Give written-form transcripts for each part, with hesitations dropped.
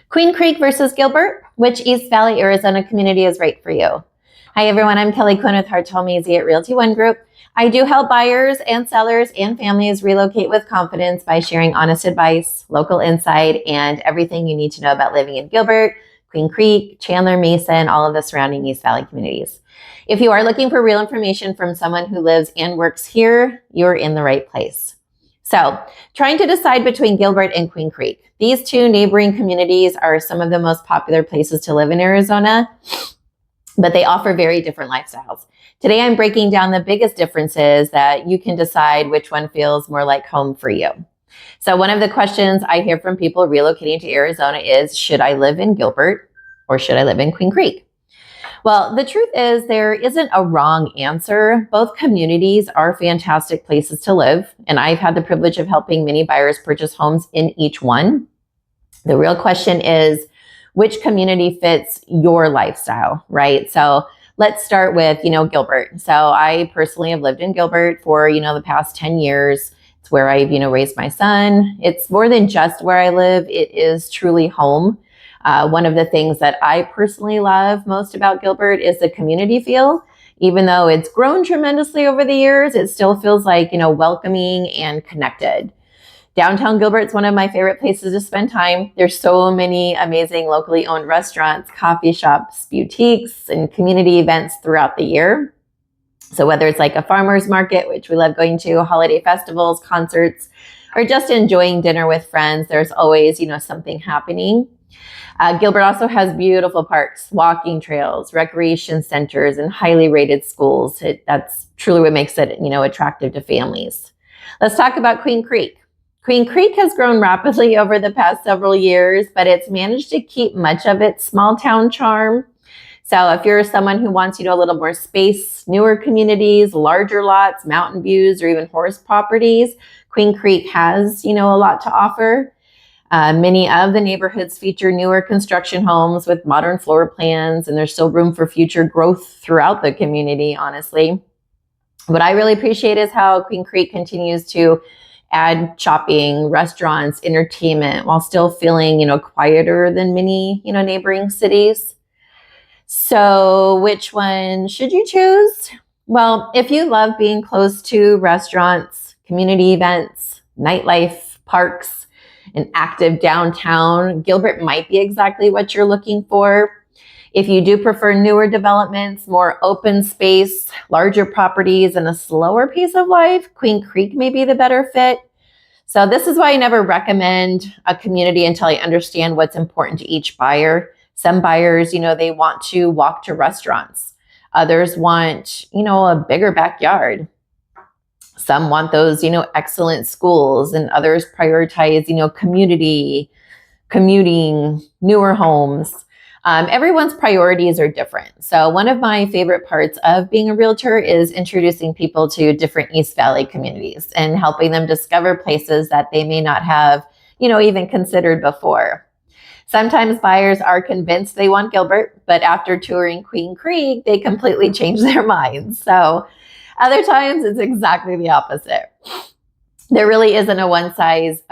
Queen Creek versus Gilbert, which East Valley, Arizona community is right for you? Hi everyone, I'm Kelly Quinn with Hartel Mazie at Realty One Group. I do help buyers and sellers and families relocate with confidence by sharing honest advice, local insight, and everything you need to know about living in Gilbert, Queen Creek, Chandler, Mason, all of the surrounding East Valley communities. If you are looking for real information from someone who lives and works here, you're in the right place. So, trying to decide between Gilbert and Queen Creek. These two neighboring communities are some of the most popular places to live in Arizona, but they offer very different lifestyles. Today, I'm breaking down the biggest differences that you can decide which one feels more like home for you. So one of the questions I hear from people relocating to Arizona is, should I live in Gilbert or should I live in Queen Creek? Well, the truth is there isn't a wrong answer. Both communities are fantastic places to live, and I've had the privilege of helping many buyers purchase homes in each one. The real question is, which community fits your lifestyle, right? So let's start with, Gilbert. So I personally have lived in Gilbert for, the past 10 years. It's where I've, raised my son. It's more than just where I live. It is truly home. One of the things that I personally love most about Gilbert is the community feel. Even though it's grown tremendously over the years, it still feels like, welcoming and connected. Downtown Gilbert's one of my favorite places to spend time. There's so many amazing locally owned restaurants, coffee shops, boutiques, and community events throughout the year. So whether it's like a farmer's market, which we love going to, holiday festivals, concerts, or just enjoying dinner with friends, there's always, something happening. Gilbert also has beautiful parks, walking trails, recreation centers, and highly rated schools. That's truly what makes it, attractive to families. Let's talk about Queen Creek. Queen Creek has grown rapidly over the past several years, but it's managed to keep much of its small town charm. So if you're someone who wants, a little more space, newer communities, larger lots, mountain views, or even horse properties, Queen Creek has, a lot to offer. Many of the neighborhoods feature newer construction homes with modern floor plans, and there's still room for future growth throughout the community, honestly. What I really appreciate is how Queen Creek continues to add shopping, restaurants, entertainment, while still feeling, quieter than many, neighboring cities. So which one should you choose? Well, if you love being close to restaurants, community events, nightlife, parks, an active downtown, Gilbert might be exactly what you're looking for. If you do prefer newer developments, more open space, larger properties, and a slower pace of life, Queen Creek may be the better fit. So this is why I never recommend a community until I understand what's important to each buyer. Some buyers, they want to walk to restaurants. Others want, a bigger backyard. Some want those, excellent schools, and others prioritize, community, commuting, newer homes. Everyone's priorities are different. So one of my favorite parts of being a realtor is introducing people to different East Valley communities and helping them discover places that they may not have, even considered before. Sometimes buyers are convinced they want Gilbert, but after touring Queen Creek, they completely change their minds. So other times it's exactly the opposite. There really isn't a one size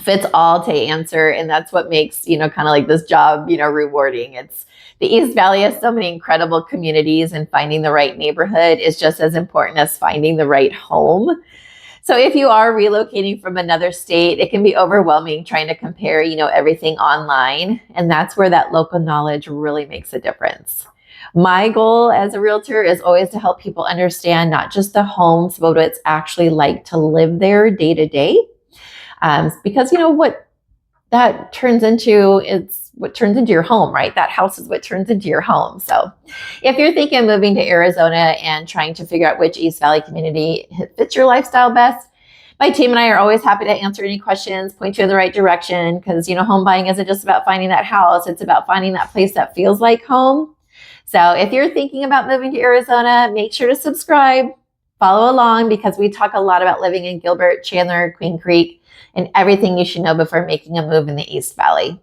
fits all to answer, and that's what makes, kind of like this job, rewarding. It's the East Valley has so many incredible communities, and finding the right neighborhood is just as important as finding the right home. So if you are relocating from another state, it can be overwhelming trying to compare, everything online, and that's where that local knowledge really makes a difference. My goal as a realtor is always to help people understand not just the homes, but what it's actually like to live there day to day. Because what that turns into is what turns into your home, right? That house is what turns into your home. So if you're thinking of moving to Arizona and trying to figure out which East Valley community fits your lifestyle best, my team and I are always happy to answer any questions, point you in the right direction, because, home buying isn't just about finding that house. It's about finding that place that feels like home. So if you're thinking about moving to Arizona, make sure to subscribe, follow along, because we talk a lot about living in Gilbert, Chandler, Queen Creek, and everything you should know before making a move in the East Valley.